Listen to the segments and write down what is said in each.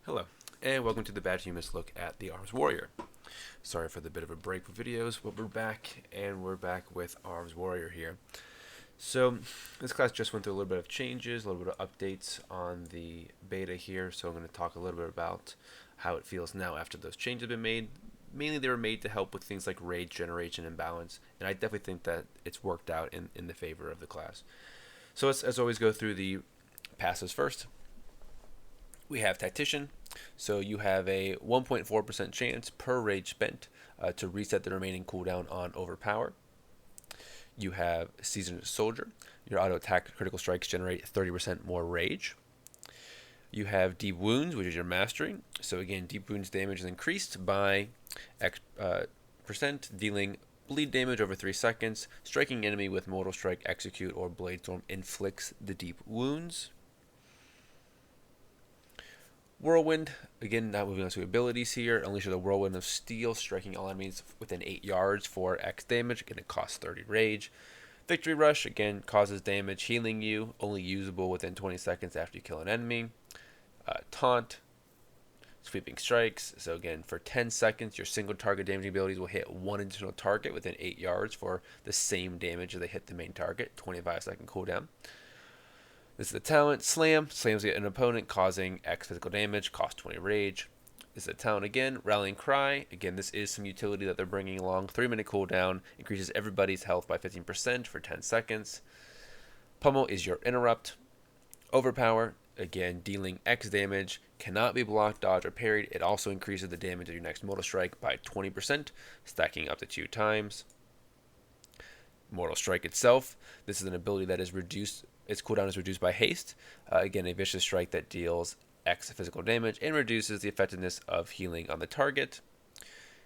Hello, and welcome to the Badhumanist look at the Arms Warrior. Sorry for the bit of a break with videos, but we're back, and we're back with Arms Warrior here. So, this class just went through a little bit of changes, a little bit of updates on the beta here, so I'm going to talk a little bit about how it feels now after those changes have been made. Mainly they were made to help with things like rage generation and balance, and I definitely think that it's worked out in the favor of the class. So let's, as always, go through the passives first. We have Tactician, so you have a 1.4% chance per rage spent to reset the remaining cooldown on Overpower. You have Seasoned Soldier. Your auto attack critical strikes generate 30% more rage. You have Deep Wounds, which is your mastery. So again, Deep Wounds damage is increased by X percent, dealing bleed damage over 3 seconds. Striking enemy with Mortal Strike, Execute, or Blade Storm inflicts the Deep Wounds. Whirlwind, again, not moving on to abilities here. Unleashes a Whirlwind of Steel, striking all enemies within 8 yards for X damage. Again, it costs 30 rage. Victory Rush, again, causes damage, healing you. Only usable within 20 seconds after you kill an enemy. Taunt, Sweeping Strikes. So again, for 10 seconds, your single target damaging abilities will hit one additional target within 8 yards for the same damage as they hit the main target. 25-second cooldown. This is the talent, Slam. Slams an opponent, causing X physical damage, cost 20 rage. This is the talent again, Rallying Cry. Again, this is some utility that they're bringing along. 3-minute cooldown, increases everybody's health by 15% for 10 seconds. Pummel is your Interrupt. Overpower, again, dealing X damage, cannot be blocked, dodged, or parried. It also increases the damage of your next Mortal Strike by 20%, stacking up to 2 times. Mortal Strike itself, this is an ability that is reduced. Its cooldown is reduced by haste. Again, a vicious strike that deals X physical damage and reduces the effectiveness of healing on the target.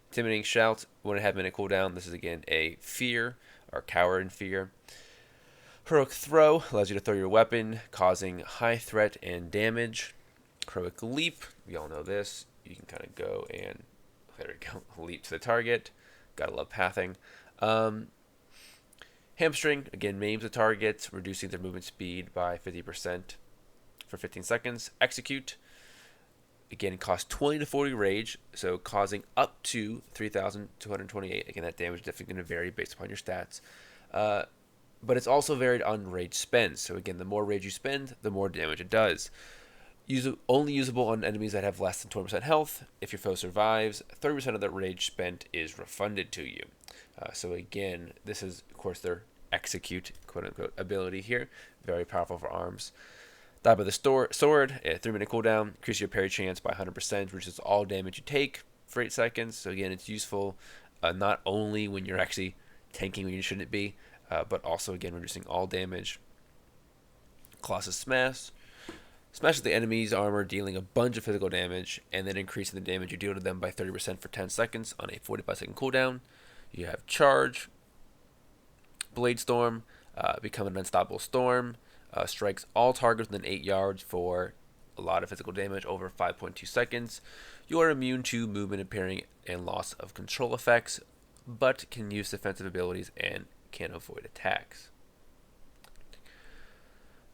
Intimidating Shout, 1.5 minute cooldown. This is again a fear or cower in fear. Heroic Throw allows you to throw your weapon, causing high threat and damage. Heroic Leap, we all know this. You can kind of go and, there we go, leap to the target. Gotta love pathing. Hamstring, again, maims the target, reducing their movement speed by 50% for 15 seconds. Execute, again, costs 20 to 40 rage, so causing up to 3,228. Again, that damage is definitely going to vary based upon your stats. But it's also varied on rage spend. So again, the more rage you spend, the more damage it does. Only usable on enemies that have less than 20% health. If your foe survives, 30% of that rage spent is refunded to you. So again, this is, of course, their Execute, quote-unquote, ability here. Very powerful for arms. Die by the Sword, a 3-minute cooldown. Increase your parry chance by 100%, which is all damage you take for 8 seconds. So again, it's useful not only when you're actually tanking when you shouldn't be, but also, again, reducing all damage. Colossus Smash. Smashes the enemy's armor, dealing a bunch of physical damage, and then increasing the damage you deal to them by 30% for 10 seconds on a 45-second cooldown. You have Charge, Blade Storm, become an unstoppable storm, strikes all targets within 8 yards for a lot of physical damage over 5.2 seconds. You are immune to movement impairing and loss of control effects, but can use defensive abilities and can avoid attacks.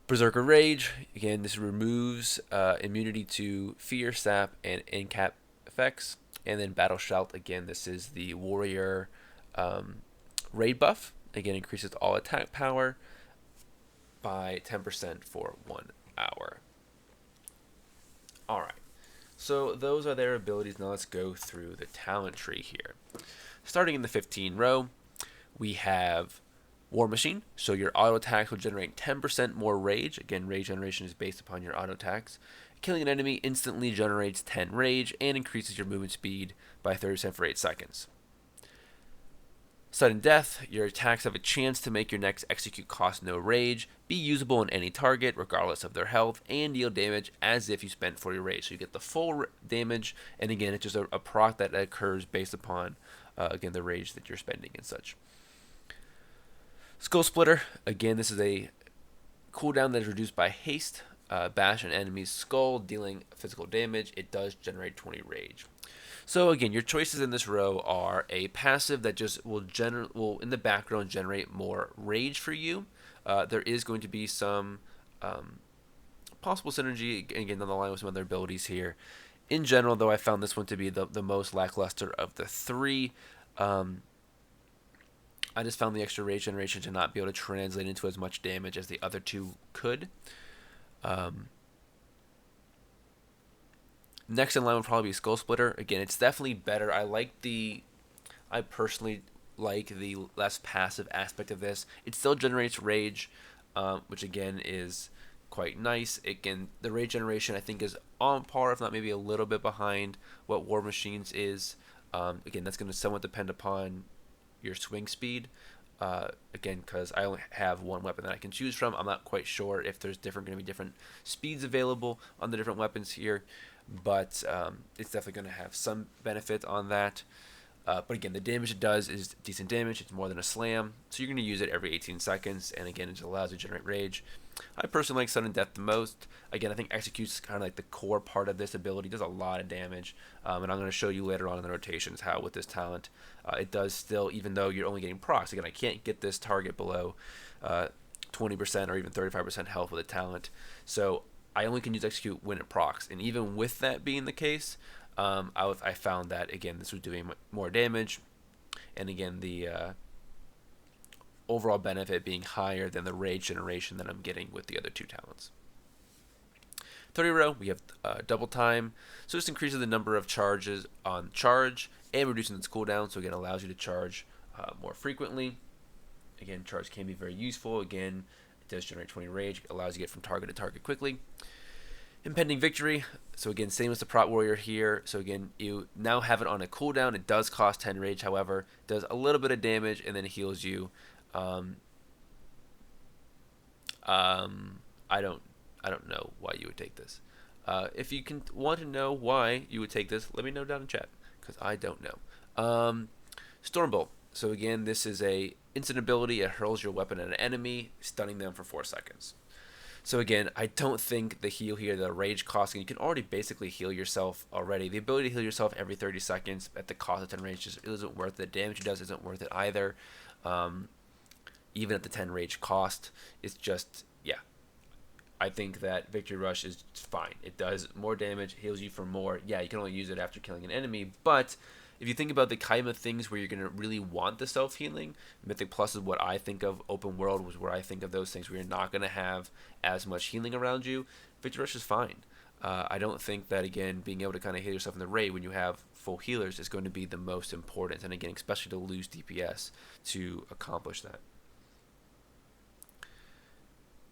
Berserker Rage, again, this removes immunity to Fear, Sap, and Incap effects. And then Battle Shout, again, this is the Warrior raid buff. Again, increases all attack power by 10% for 1 hour. Alright, so those are their abilities. Now let's go through the talent tree here. Starting in the 15 row, we have War Machine, so your auto attacks will generate 10% more rage. Again, rage generation is based upon your auto attacks. Killing an enemy instantly generates 10 rage and increases your movement speed by 30% for 8 seconds. Sudden Death, your attacks have a chance to make your next execute cost no rage, be usable on any target regardless of their health, and deal damage as if you spent 40 rage. So you get the full damage, and again, it's just a proc that occurs based upon, again, the rage that you're spending and such. Skull Splitter, again, this is a cooldown that is reduced by haste. Bash an enemy's skull, dealing physical damage. It does generate 20 rage. So again, your choices in this row are a passive that just will in the background generate more rage for you. There is going to be some possible synergy again down the line with some other abilities here. In general, though, I found this one to be the most lackluster of the three. Um, I just found the extra rage generation to not be able to translate into as much damage as the other two could. Um, Next in line would probably be Skull Splitter. Again, it's definitely better. I personally like the less passive aspect of this. It still generates rage, which again is quite nice. The rage generation I think is on par, if not maybe a little bit behind what War Machines is. Again, that's going to somewhat depend upon your swing speed. Again, because I only have one weapon that I can choose from, I'm not quite sure if there's going to be different speeds available on the different weapons here, but it's definitely going to have some benefit on that. But again, the damage it does is decent damage. It's more than a slam, so you're going to use it every 18 seconds, and again, it allows you to generate rage. I personally like Sudden Death the most. Again, I think Execute's kind of like the core part of this ability. It does a lot of damage, and I'm going to show you later on in the rotations how with this talent, it does still, even though you're only getting procs. Again, I can't get this target below 20% or even 35% health with a talent, so I only can use Execute when it procs. And even with that being the case, I found that, again, this was doing more damage, and again, the overall benefit being higher than the rage generation that I'm getting with the other two talents. 30 row, we have double time, so this increases the number of charges on charge and reducing its cooldown, so again allows you to charge more frequently. Again, charge can be very useful. Again, it does generate 20 rage, it allows you to get from target to target quickly. Impending Victory, so again, same as the Prot Warrior here. So again, you now have it on a cooldown. It does cost 10 rage, however, it does a little bit of damage and then heals you. I don't know why you would take this. If you can want to know why you would take this, let me know down in chat, because I don't know. Stormbolt. So again, this is a instant ability. It hurls your weapon at an enemy, stunning them for 4 seconds. So again, I don't think the heal here, the rage cost, you can already basically heal yourself already. The ability to heal yourself every 30 seconds at the cost of 10 rage just isn't worth it. The damage it does isn't worth it either. Even at the 10 rage cost, it's just, yeah. I think that Victory Rush is fine. It does more damage, heals you for more. Yeah, you can only use it after killing an enemy, but if you think about the kind of things where you're going to really want the self-healing, Mythic Plus is what I think of. Open World was where I think of those things where you're not going to have as much healing around you. Victory Rush is fine. I don't think that, again, being able to kind of heal yourself in the raid when you have full healers is going to be the most important, and again, especially to lose DPS to accomplish that.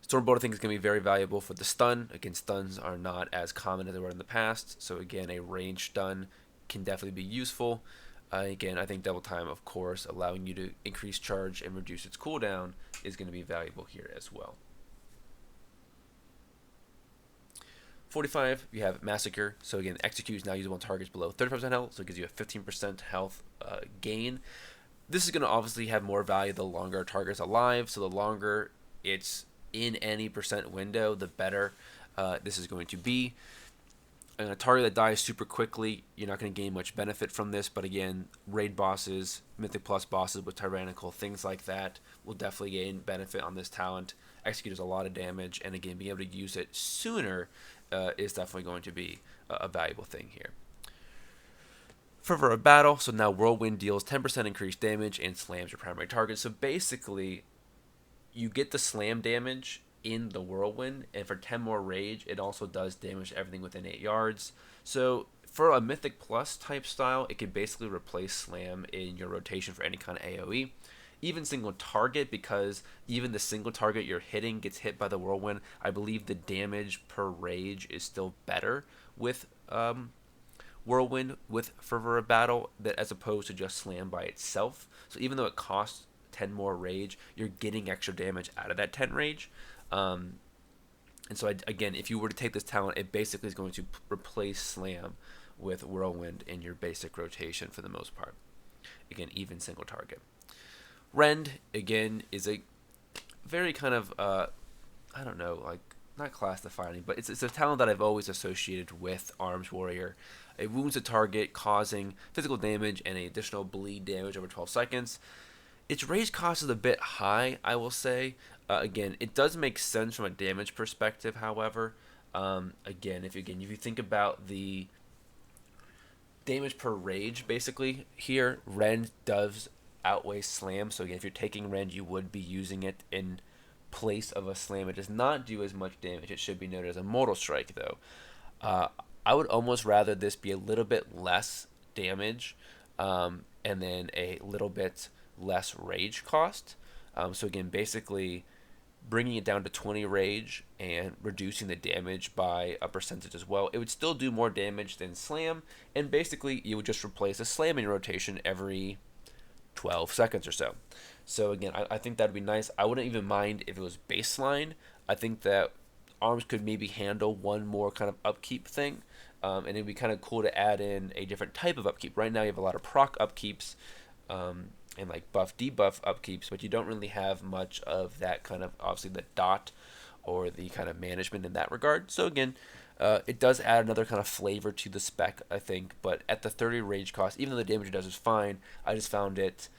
Stormbolt, I think, is going to be very valuable for the stun. Again, stuns are not as common as they were in the past, so again, a ranged stun can definitely be useful. Again, I think double time, of course, allowing you to increase charge and reduce its cooldown is going to be valuable here as well. 45, you have Massacre. So again, Execute is now usable on targets below 35% health, so it gives you a 15% health gain. This is going to obviously have more value the longer a target's alive, so the longer it's in any percent window, the better this is going to be. And a target that dies super quickly, you're not going to gain much benefit from this, but again, raid bosses, Mythic Plus bosses with Tyrannical, things like that will definitely gain benefit on this talent. Execute does a lot of damage, and again, being able to use it sooner is definitely going to be a valuable thing here. Fervor of Battle, so now Whirlwind deals 10% increased damage and slams your primary target. So basically, you get the slam damage in the Whirlwind, and for 10 more rage, it also does damage to everything within 8 yards. So for a Mythic Plus type style, it could basically replace slam in your rotation for any kind of AoE. Even single target, because even the single target you're hitting gets hit by the Whirlwind, I believe the damage per rage is still better with Whirlwind with Fervor of Battle as opposed to just slam by itself. So even though it costs 10 more rage, you're getting extra damage out of that 10 rage. And so again, if you were to take this talent, it basically is going to replace slam with Whirlwind in your basic rotation for the most part. Again, even single target. Rend, again, is a very kind of, I don't know, like, not class defining, but it's a talent that I've always associated with Arms Warrior. It wounds a target, causing physical damage and an additional bleed damage over 12 seconds. Its rage cost is a bit high, I will say. Again, it does make sense from a damage perspective, however. Again, if you think about the damage per rage, basically. Here, rend does outweigh slam. So again, if you're taking rend, you would be using it in place of a slam. It does not do as much damage. It should be noted as a mortal strike, though. Uh, I would almost rather this be a little bit less damage, and then a little bit less rage cost. So again, basically bringing it down to 20 rage and reducing the damage by a percentage as well. It would still do more damage than slam, and basically you would just replace a slam in your rotation every 12 seconds or so. So again, I think that would be nice. I wouldn't even mind if it was baseline. I think that arms could maybe handle one more kind of upkeep thing, and it'd be kind of cool to add in a different type of upkeep. Right now you have a lot of proc upkeeps, and like buff debuff upkeeps, but you don't really have much of that kind of, obviously, the dot or the kind of management in that regard. So again, it does add another kind of flavor to the spec, I think, but at the 30 rage cost, even though the damage it does is fine, I just found it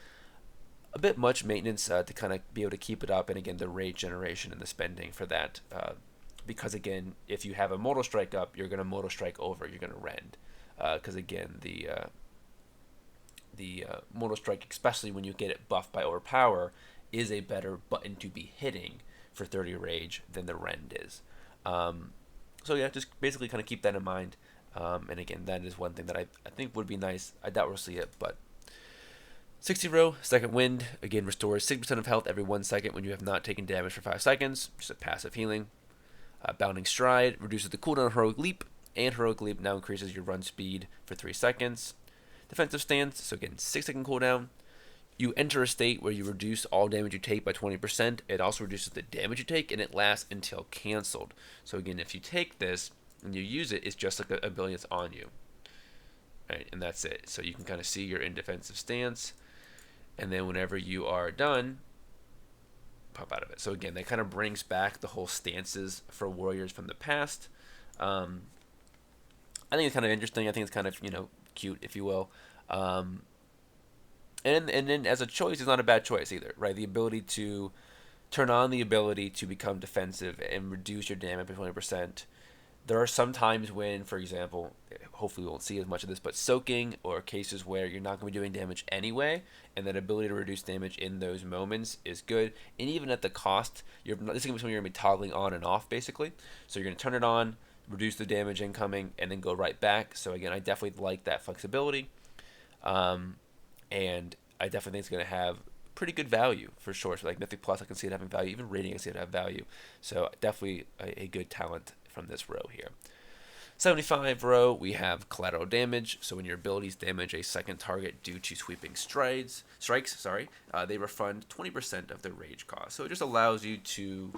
a bit much maintenance to kind of be able to keep it up, and again, the rage generation and the spending for that, because again, if you have a mortal strike up, you're going to mortal strike over, you're going to rend, because again, the mortal strike, especially when you get it buffed by overpower, is a better button to be hitting for 30 rage than the rend is. So yeah, just basically kind of keep that in mind. And again, that is one thing that I think would be nice. I doubt we'll see it, but 60 row, second wind, again restores 6% of health every 1 second when you have not taken damage for 5 seconds, just a passive healing. Bounding stride reduces the cooldown of heroic leap, and heroic leap now increases your run speed for 3 seconds. Defensive stance, so again, 6-second cooldown. You enter a state where you reduce all damage you take by 20%. It also reduces the damage you take, and it lasts until canceled. So again, if you take this and you use it, it's just like an ability that's on you. Right, and that's it. So you can kind of see you're in defensive stance, and then whenever you are done, pop out of it. So again, that kind of brings back the whole stances for warriors from the past. I think it's kind of interesting. I think it's kind of, cute, if you will. And then as a choice, it's not a bad choice either, right? The ability to turn on the ability to become defensive and reduce your damage by 20%. There are some times when, for example, hopefully we won't see as much of this, but soaking or cases where you're not going to be doing damage anyway, and that ability to reduce damage in those moments is good. And even at the cost, this is going to be something you're going to be toggling on and off, basically. So you're going to turn it on, reduce the damage incoming, and then go right back. So again, I definitely like that flexibility. And I definitely think it's going to have pretty good value for sure. So like Mythic Plus, I can see it having value. Even Rating, I can see it have value. So definitely a good talent from this row here. 75 row, we have collateral damage. So when your abilities damage a second target due to sweeping strikes, they refund 20% of their rage cost. So it just allows you to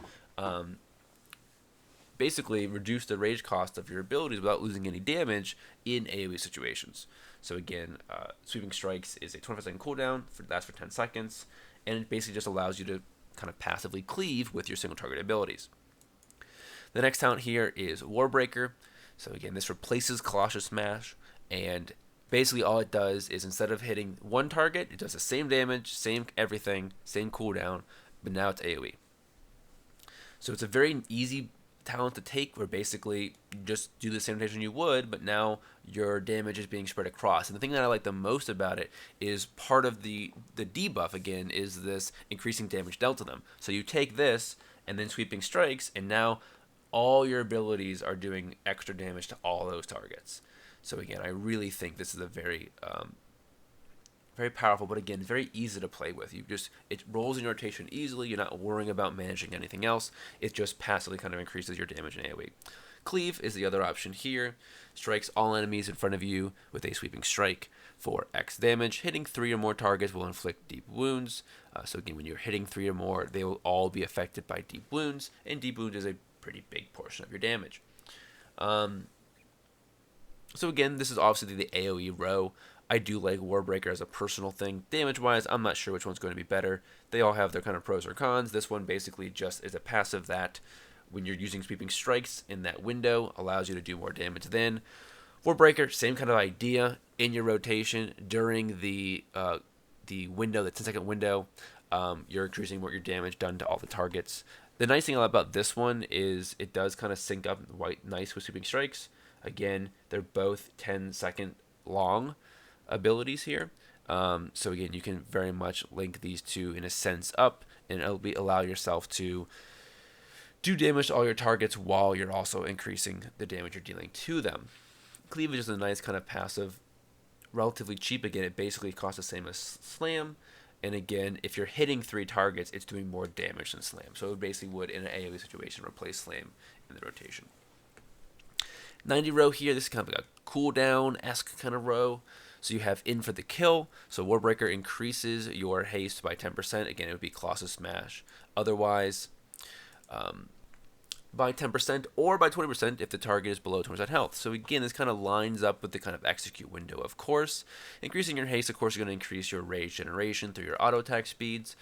basically reduce the rage cost of your abilities without losing any damage in AoE situations. So again, sweeping strikes is a 25-second cooldown, lasts for 10 seconds, and it basically just allows you to kind of passively cleave with your single target abilities. The next talent here is Warbreaker. So again, this replaces Colossus Smash, and basically all it does is instead of hitting one target, it does the same damage, same everything, same cooldown, but now it's AoE. So it's a very easy talent to take, where basically you just do the same rotation you would, but now your damage is being spread across. And the thing that I like the most about it is part of the debuff, again, is this increasing damage dealt to them. So you take this and then sweeping strikes, and now all your abilities are doing extra damage to all those targets. So again, I really think this is a very very powerful, but again, very easy to play with. It rolls in your rotation easily. You're not worrying about managing anything else. It just passively kind of increases your damage in AoE. Cleave is the other option here. Strikes all enemies in front of you with a sweeping strike for X damage. Hitting 3 or more targets will inflict deep wounds. So again, when you're hitting 3 or more, they will all be affected by deep wounds, and deep wounds is a pretty big portion of your damage. So again, this is obviously the AoE row. I do like Warbreaker as a personal thing. Damage-wise, I'm not sure which one's going to be better. They all have their kind of pros or cons. This one basically just is a passive that, when you're using sweeping strikes in that window, allows you to do more damage then. Warbreaker, same kind of idea. In your rotation, during the window, the 10-second window, you're increasing what your damage done to all the targets. The nice thing about this one is it does kind of sync up nice with sweeping strikes. Again, they're both 10-second long abilities here. So again, you can very much link these two in a sense up, and it'll allow yourself to do damage to all your targets while you're also increasing the damage you're dealing to them. Cleavage is a nice kind of passive, relatively cheap. Again, it basically costs the same as Slam. And again, if you're hitting 3 targets, it's doing more damage than Slam. So it basically would, in an AoE situation, replace Slam in the rotation. 90 row here, this is kind of like a cooldown-esque kind of row. So you have in for the kill. So Warbreaker increases your haste by 10%. Again, it would be Colossus Smash. Otherwise, by 10% or by 20% if the target is below 20% health. So again, this kind of lines up with the kind of execute window, of course. Increasing your haste, of course, is going to increase your rage generation through your auto attack speeds,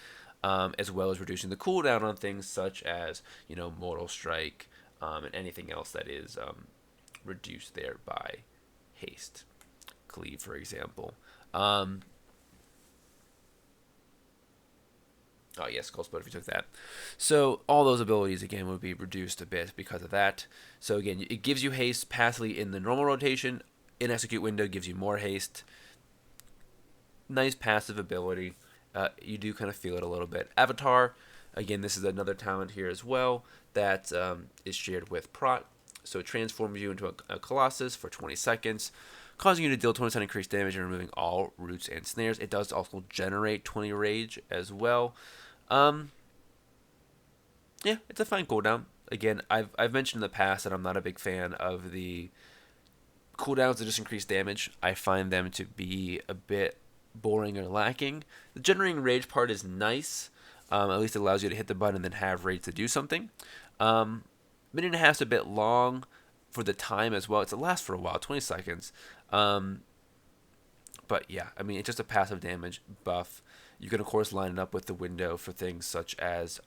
as well as reducing the cooldown on things such as, Mortal Strike, and anything else that is reduced there by haste. Cleave, for example. Oh yes, Cold Split if you took that. So all those abilities again would be reduced a bit because of that. So again, it gives you haste passively in the normal rotation. In execute window gives you more haste. Nice passive ability. You do kind of feel it a little bit. Avatar, again, this is another talent here as well that is shared with Prot. So it transforms you into a Colossus for 20 seconds, causing you to deal 20% increased damage and removing all roots and snares. It does also generate 20 rage as well. Yeah, it's a fine cooldown. Again, I've mentioned in the past that I'm not a big fan of the cooldowns that just increase damage. I find them to be a bit boring or lacking. The generating rage part is nice. At least it allows you to hit the button and then have rage to do something. Minute and a half is a bit long for the time as well. It lasts for a while, 20 seconds. But yeah, I mean, it's just a passive damage buff. You can, of course, line it up with the window for things such as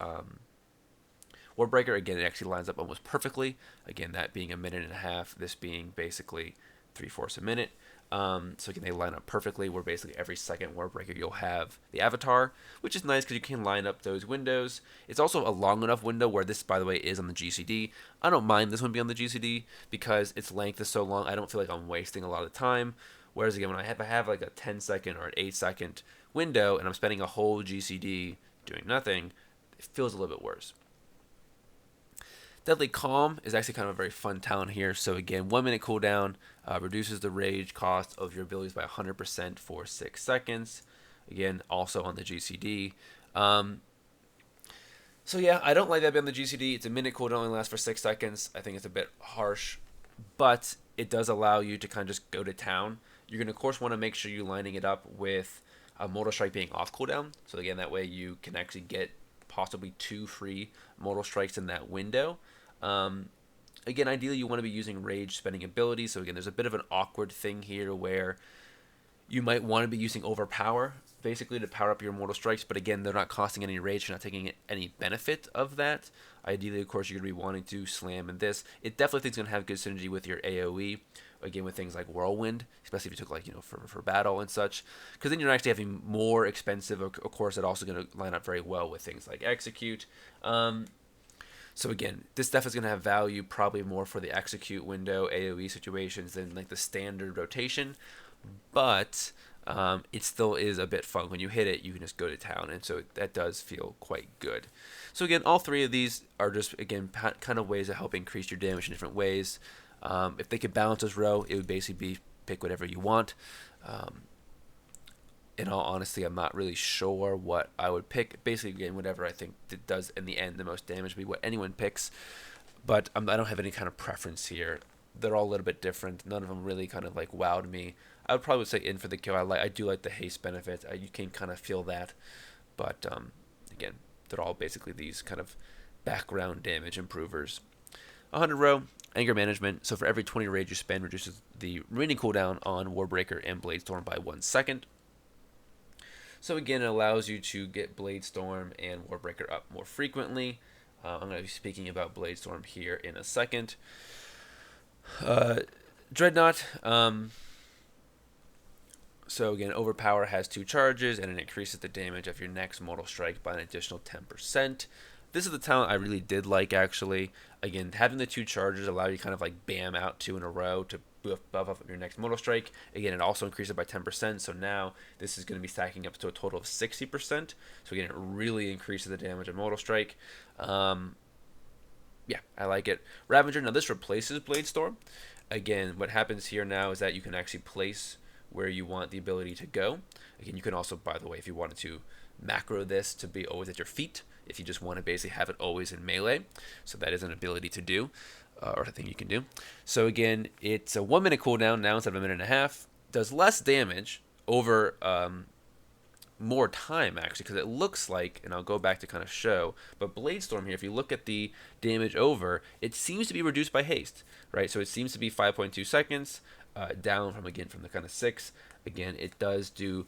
Warbreaker. Again, it actually lines up almost perfectly. Again, that being a minute and a half, this being basically 3/4 a minute. So again, they line up perfectly, where basically every second Warbreaker you'll have the Avatar, which is nice because you can line up those windows. It's also a long enough window where this, by the way, is on the GCD. I don't mind this one being on the GCD because its length is so long, I don't feel like I'm wasting a lot of time. Whereas again, when I have like a 10-second or an 8-second window and I'm spending a whole GCD doing nothing, it feels a little bit worse. Deadly Calm is actually kind of a very fun talent here. So again, 1 minute cooldown, reduces the rage cost of your abilities by 100% for 6 seconds. Again, also on the GCD. So yeah, I don't like that being on the GCD. It's a minute cooldown, only lasts for 6 seconds. I think it's a bit harsh, but it does allow you to kind of just go to town. You're going to, of course, want to make sure you're lining it up with a Mortal Strike being off cooldown. So again, that way you can actually get possibly 2 free Mortal Strikes in that window. Again, ideally you want to be using rage spending abilities. So again, there's a bit of an awkward thing here where you might want to be using Overpower basically to power up your Mortal Strikes, but again, they're not costing any rage, you're not taking any benefit of that. Ideally, of course, you're going to be wanting to slam in this. It definitely thinks it's going to have good synergy with your AoE, again, with things like Whirlwind, especially if you took, like, for battle and such, because then you're actually having more expensive, of course, it's also going to line up very well with things like Execute. So again, this stuff is going to have value probably more for the Execute window AoE situations than like the standard rotation, but it still is a bit fun. When you hit it, you can just go to town, and so that does feel quite good. So again, all 3 of these are just, again, kind of ways to help increase your damage in different ways. If they could balance this row, it would basically be pick whatever you want. In all honesty, I'm not really sure what I would pick. Basically, again, whatever I think that does in the end the most damage would be what anyone picks. But I don't have any kind of preference here. They're all a little bit different. None of them really kind of like wowed me. I would probably say in for the kill. I do like the haste benefit. You can kind of feel that. But again, they're all basically these kind of background damage improvers. 100 row, anger management. So for every 20 rage you spend, reduces the remaining cooldown on Warbreaker and Bladestorm by 1 second. So again, it allows you to get Bladestorm and Warbreaker up more frequently. I'm going to be speaking about Bladestorm here in a second. Dreadnought. So again, Overpower has 2 charges, and it increases the damage of your next Mortal Strike by an additional 10%. This is the talent I really did like, actually. Again, having the 2 charges allow you kind of like bam out 2 in a row to buff up your next Mortal Strike. Again, it also increases by 10%, so now this is going to be stacking up to a total of 60%. So again, it really increases the damage of Mortal Strike. Yeah, I like it. Ravager, now this replaces Blade Storm. Again, what happens here now is that you can actually place where you want the ability to go. Again, you can also, by the way, if you wanted to macro this to be always at your feet, if you just want to basically have it always in melee. So that is an ability to do, or a thing you can do. So again, it's a 1 minute cooldown now instead of a minute and a half. Does less damage over more time actually, because it looks like, and I'll go back to kind of show, but Blade Storm here, if you look at the damage over, it seems to be reduced by haste, right? So it seems to be 5.2 seconds, down from the kind of 6. Again, it does do,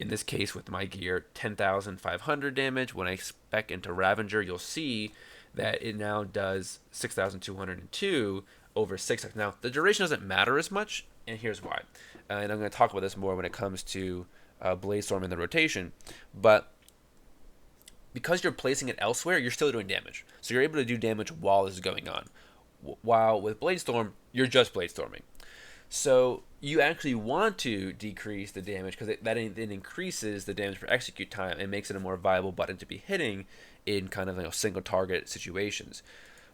in this case with my gear, 10,500 damage. When I spec into Ravager, you'll see that it now does 6,202 over 6 seconds. Now, the duration doesn't matter as much, and here's why. And I'm going to talk about this more when it comes to Blade Storm in the rotation, but because you're placing it elsewhere, you're still doing damage. So you're able to do damage while this is going on. While with Blade Storm, you're just Blade Storming. So you actually want to decrease the damage because that increases the damage per execute time and makes it a more viable button to be hitting in kind of single target situations.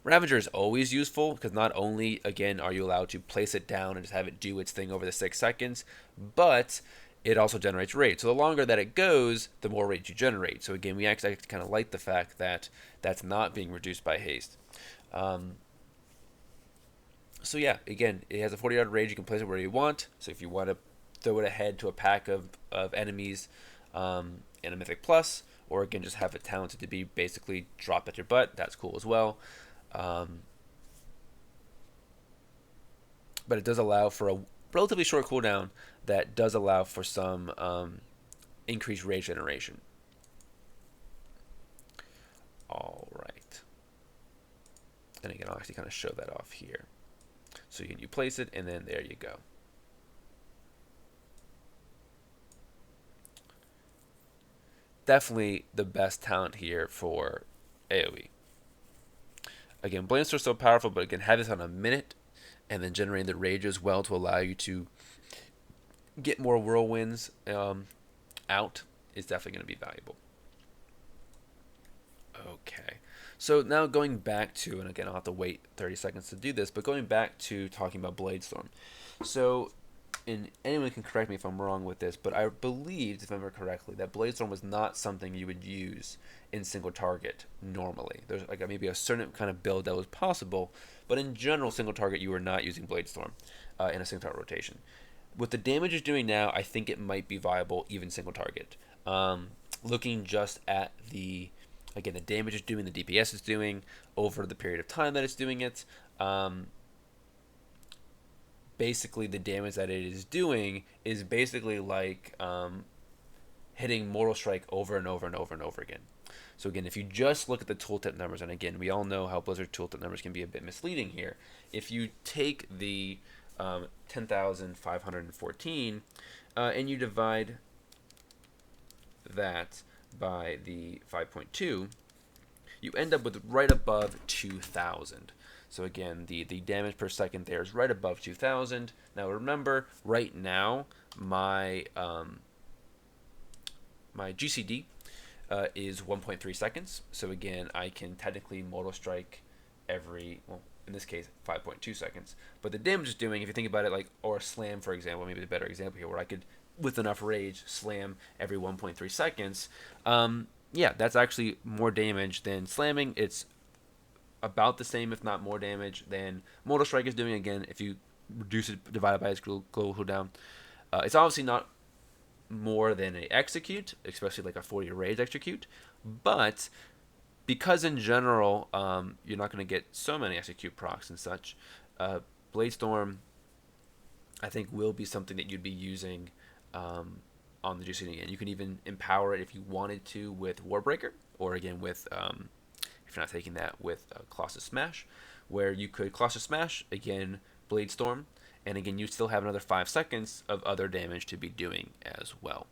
Ravager is always useful because not only, again, are you allowed to place it down and just have it do its thing over the 6 seconds, but it also generates rage. So the longer that it goes, the more rage you generate. So again, we actually kind of like the fact that that's not being reduced by haste. So yeah, again, it has a 40-yard rage. You can place it where you want. So if you want to throw it ahead to a pack of enemies in a Mythic Plus, or again, just have it talented to be basically drop at your butt, that's cool as well. But it does allow for a relatively short cooldown that does allow for some increased rage generation. All right. And again, I'll actually kind of show that off here. So you place it, and then there you go. Definitely the best talent here for AoE. Again, Blade Storm is so powerful, but again, have this on a minute, and then generating the rage as well to allow you to get more whirlwinds out is definitely going to be valuable. Okay, so now going back to, and again, I'll have to wait 30 seconds to do this, but going back to talking about Blade Storm. So, and anyone can correct me if I'm wrong with this, but I believed, if I remember correctly, that Blade Storm was not something you would use in single target normally. There's like maybe a certain kind of build that was possible, but in general, single target, you were not using Blade Storm in a single target rotation. With the damage it's doing now, I think it might be viable even single target. Looking just at the damage it's doing, the DPS it's doing over the period of time that it's doing it. Basically, the damage that it is doing is basically like hitting Mortal Strike over and over and over and over again. So again, if you just look at the tooltip numbers, and again, we all know how Blizzard tooltip numbers can be a bit misleading here. If you take the 10,514 and you divide that by the 5.2, you end up with right above 2,000. So again, the damage per second there is right above 2,000. Now remember, right now, my GCD is 1.3 seconds. So again, I can technically Mortal Strike every, well, in this case, 5.2 seconds. But the damage is doing, if you think about it, like, or a slam, for example, maybe the better example here, where I could, with enough rage, slam every 1.3 seconds. Yeah, that's actually more damage than slamming. It's about the same, if not more damage, than Mortal Strike is doing. Again, if you reduce it, divide it by its global cooldown. It's obviously not more than a execute, especially like a 40 rage execute, but because in general you're not going to get so many execute procs and such, Blade Storm I think will be something that you'd be using on the GCD. And you can even empower it if you wanted to with Warbreaker, or again with if you're not taking that, with Colossus Smash, where you could Colossus Smash, again Blade Storm, and again you still have another 5 seconds of other damage to be doing as well.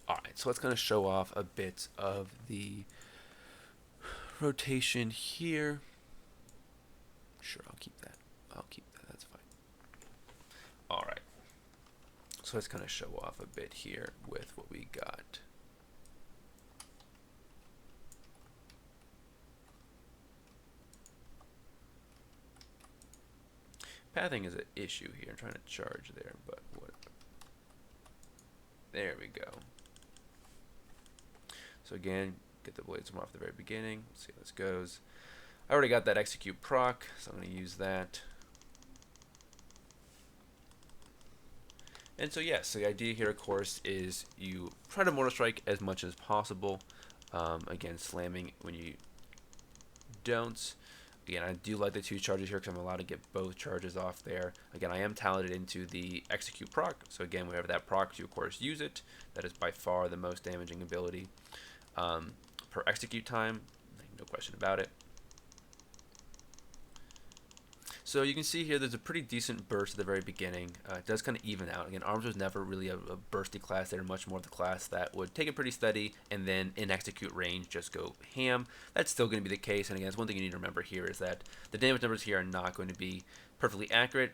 Alright, so let's kind of show off a bit of the rotation here. Sure, I'll keep that. I'll keep that. That's fine. All right. So let's kind of show off a bit here with what we got. Pathing is an issue here. I'm trying to charge there, but what? There we go. So again, get the blades from off the very beginning. Let's see how this goes. I already got that execute proc, so I'm going to use that. And so yes, so the idea here, of course, is you try to mortal strike as much as possible. Again, slamming when you don't. Again, I do like the 2 charges here because I'm allowed to get both charges off there. Again, I am talented into the execute proc, so again, whenever that proc, you of course use it. That is by far the most damaging ability per execute time, no question about it. So you can see here there's a pretty decent burst at the very beginning. It does kind of even out. Again, Arms was never really a bursty class. They're much more the class that would take it pretty steady and then in execute range just go ham. That's still going to be the case. And again, that's one thing you need to remember here is that the damage numbers here are not going to be perfectly accurate.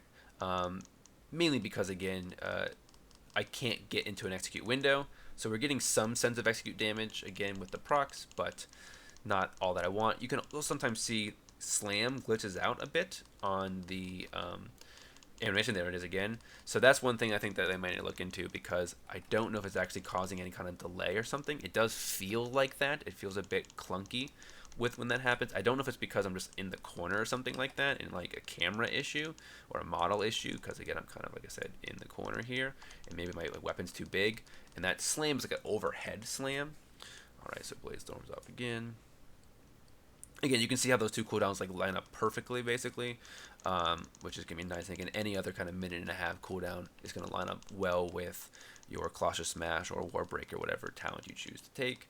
Mainly because, again, I can't get into an execute window. So we're getting some sense of execute damage, again, with the procs, but not all that I want. You can also sometimes see slam glitches out a bit on the animation. There it is again. So that's one thing I think that they might need to look into, because I don't know if it's actually causing any kind of delay or something. It does feel like that. It feels a bit clunky with when that happens. I don't know if it's because I'm just in the corner or something like that, and like a camera issue or a model issue, because again, I'm kind of, like I said, in the corner here, and maybe my weapon's too big, and that slam's like an overhead slam. Alright, so Blade Storm's up again. Again, you can see how those 2 cooldowns like line up perfectly, basically, which is going to be nice. And again, any other kind of minute-and-a-half cooldown is going to line up well with your Colossus Smash or Warbreaker, whatever talent you choose to take.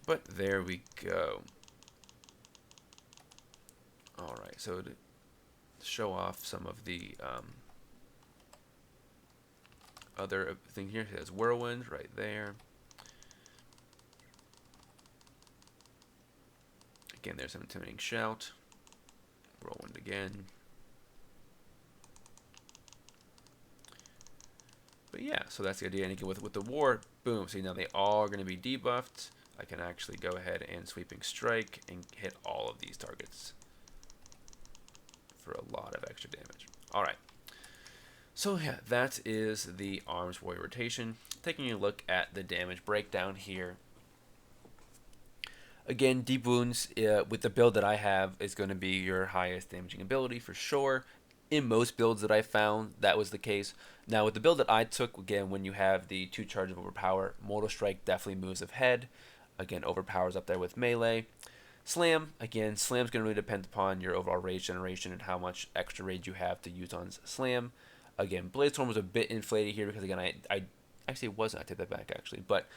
But there we go. Alright, so to show off some of the other thing here, there's Whirlwind right there. Again, there's an intimidating shout. Whirlwind again. But yeah, so that's the idea. And again, with the war, boom. See, now they all are going to be debuffed. I can actually go ahead and sweeping strike and hit all of these targets for a lot of extra damage. All right. So yeah, that is the Arms Warrior rotation. Taking a look at the damage breakdown here. Again, Deep Wounds, with the build that I have, is going to be your highest damaging ability for sure. In most builds that I found, that was the case. Now, with the build that I took, again, when you have the 2 charge of Overpower, Mortal Strike definitely moves ahead. Again, Overpower's up there with Melee. Slam, again, Slam's going to really depend upon your overall rage generation and how much extra rage you have to use on Slam. Again, Blade Storm was a bit inflated here because, again, I actually it wasn't. I take that back, actually. But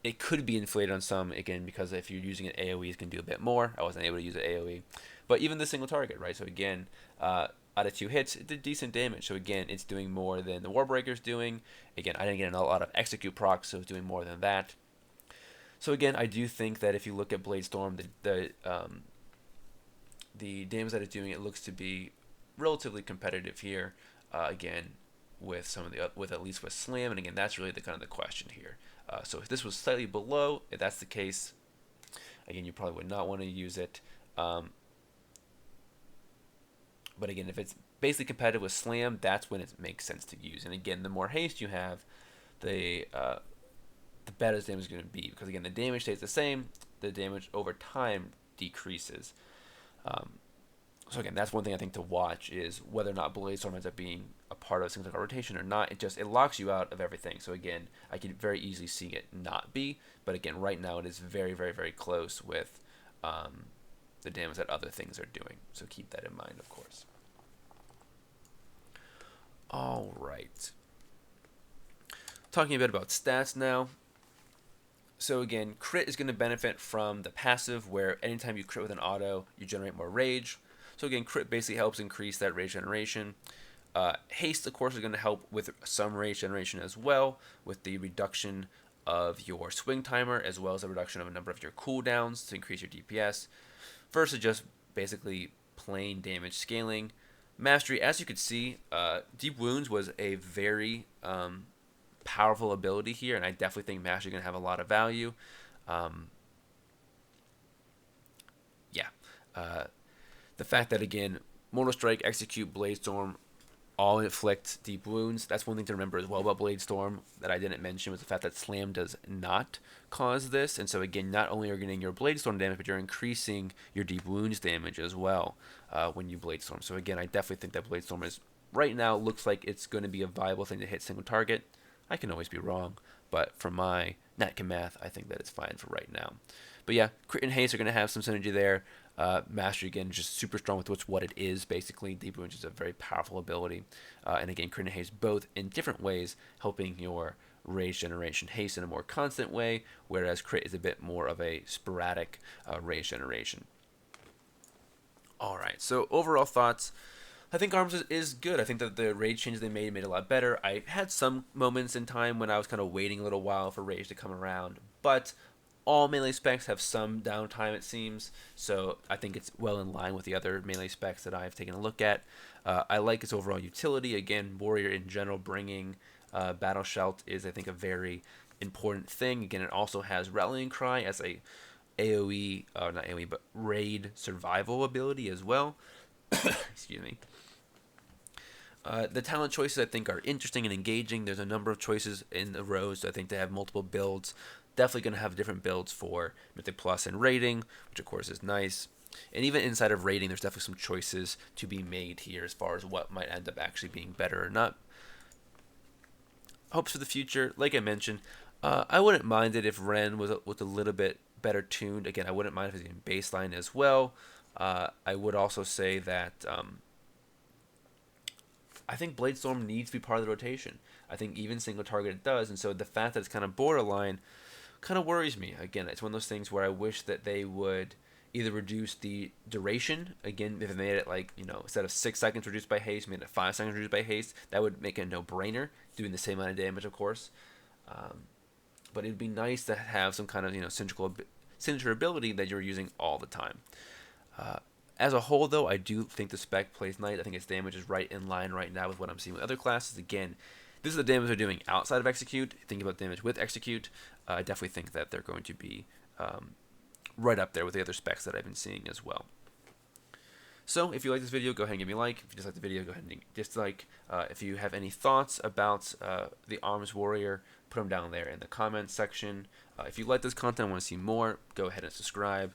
it could be inflated on some, again, because if you're using an AoE, it's going to do a bit more. I wasn't able to use an AoE. But even the single target, right? So again, out of 2 hits, it did decent damage. So again, it's doing more than the Warbreaker's doing. Again, I didn't get a lot of execute procs, so it's doing more than that. So again, I do think that if you look at Blade Storm, the damage that it's doing, it looks to be relatively competitive here. Again, with some of the at least with Slam, and again, that's really the kind of the question here. So if this was slightly below, if that's the case, again, you probably would not want to use it. But again, if it's basically competitive with Slam, that's when it makes sense to use. And again, the more haste you have, the better the damage is going to be. Because again, the damage stays the same, the damage over time decreases. So again, that's one thing I think to watch, is whether or not Blade Storm ends up being a part of single target rotation or not. It locks you out of everything. So again, I can very easily see it not be. But again, right now it is very, very, very close with the damage that other things are doing. So keep that in mind, of course. All right. Talking a bit about stats now. So again, crit is going to benefit from the passive, where anytime you crit with an auto, you generate more rage. So again, crit basically helps increase that rage generation. Haste, of course, is going to help with some rage generation as well, with the reduction of your swing timer, as well as the reduction of a number of your cooldowns to increase your DPS. versus just basically plain damage scaling. Mastery, as you could see, Deep Wounds was a very powerful ability here, and I definitely think Mastery is going to have a lot of value. Um, yeah. The fact that, again, Mortal Strike, Execute, Blade Storm all inflict deep wounds. That's one thing to remember as well about Blade Storm that I didn't mention, was the fact that Slam does not cause this. And so again, not only are you getting your Blade Storm damage, but you're increasing your deep wounds damage as well when you Blade Storm. So again, I definitely think that Blade Storm is, right now, looks like it's going to be a viable thing to hit single target. I can always be wrong, but from my Natkin math, I think that it's fine for right now. But yeah, Crit and Haste are going to have some synergy there. Mastery, again, just super strong with what it is, basically. Deep Wounds is a very powerful ability. And again, Crit and Haste both in different ways, helping your rage generation. Haste in a more constant way, whereas Crit is a bit more of a sporadic rage generation. Alright, so overall thoughts. I think Arms is good. I think that the rage changes they made a lot better. I had some moments in time when I was kind of waiting a little while for rage to come around, but all melee specs have some downtime, it seems, so I think it's well in line with the other melee specs that I've taken a look at. I like its overall utility. Again, Warrior in general bringing Battle Shout is, I think, a very important thing. Again, it also has Rallying Cry as a AoE, not AoE, but raid survival ability as well. Excuse me. The talent choices, I think, are interesting and engaging. There's a number of choices in the rows. I think they have multiple builds. Definitely going to have different builds for Mythic Plus and Raiding, which of course is nice. And even inside of Raiding, there's definitely some choices to be made here as far as what might end up actually being better or not. Hopes for the future, like I mentioned, I wouldn't mind it if Ren was a little bit better tuned. Again, I wouldn't mind if it was in baseline as well. I would also say that I think Blade Storm needs to be part of the rotation. I think even single target it does, and so the fact that it's kind of borderline kind of worries me. Again, it's one of those things where I wish that they would either reduce the duration. Again, if they made it like, instead of 6 seconds reduced by haste, made it 5 seconds reduced by haste, that would make it a no-brainer, doing the same amount of damage, of course. But it'd be nice to have some kind of, signature ability that you're using all the time. As a whole, though, I do think the spec plays nice. I think its damage is right in line right now with what I'm seeing with other classes. Again, this is the damage they're doing outside of Execute. Think about damage with Execute. I definitely think that they're going to be right up there with the other specs that I've been seeing as well. So, if you like this video, go ahead and give me a like. If you dislike the video, go ahead and dislike. If you have any thoughts about the Arms Warrior, put them down there in the comments section. If you like this content and want to see more, go ahead and subscribe.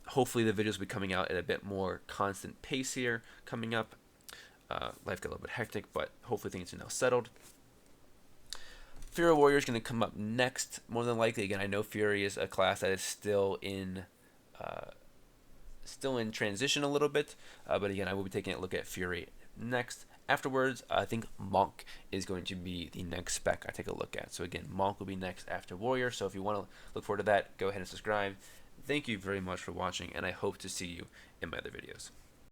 Hopefully the videos will be coming out at a bit more constant pace here coming up. Life got a little bit hectic, but hopefully things are now settled. Fury Warrior is going to come up next, more than likely. Again, I know Fury is a class that is still in transition a little bit, but again, I will be taking a look at Fury next. Afterwards, I think Monk is going to be the next spec I take a look at. So again, Monk will be next after Warrior, so if you want to look forward to that, go ahead and subscribe. Thank you very much for watching, and I hope to see you in my other videos.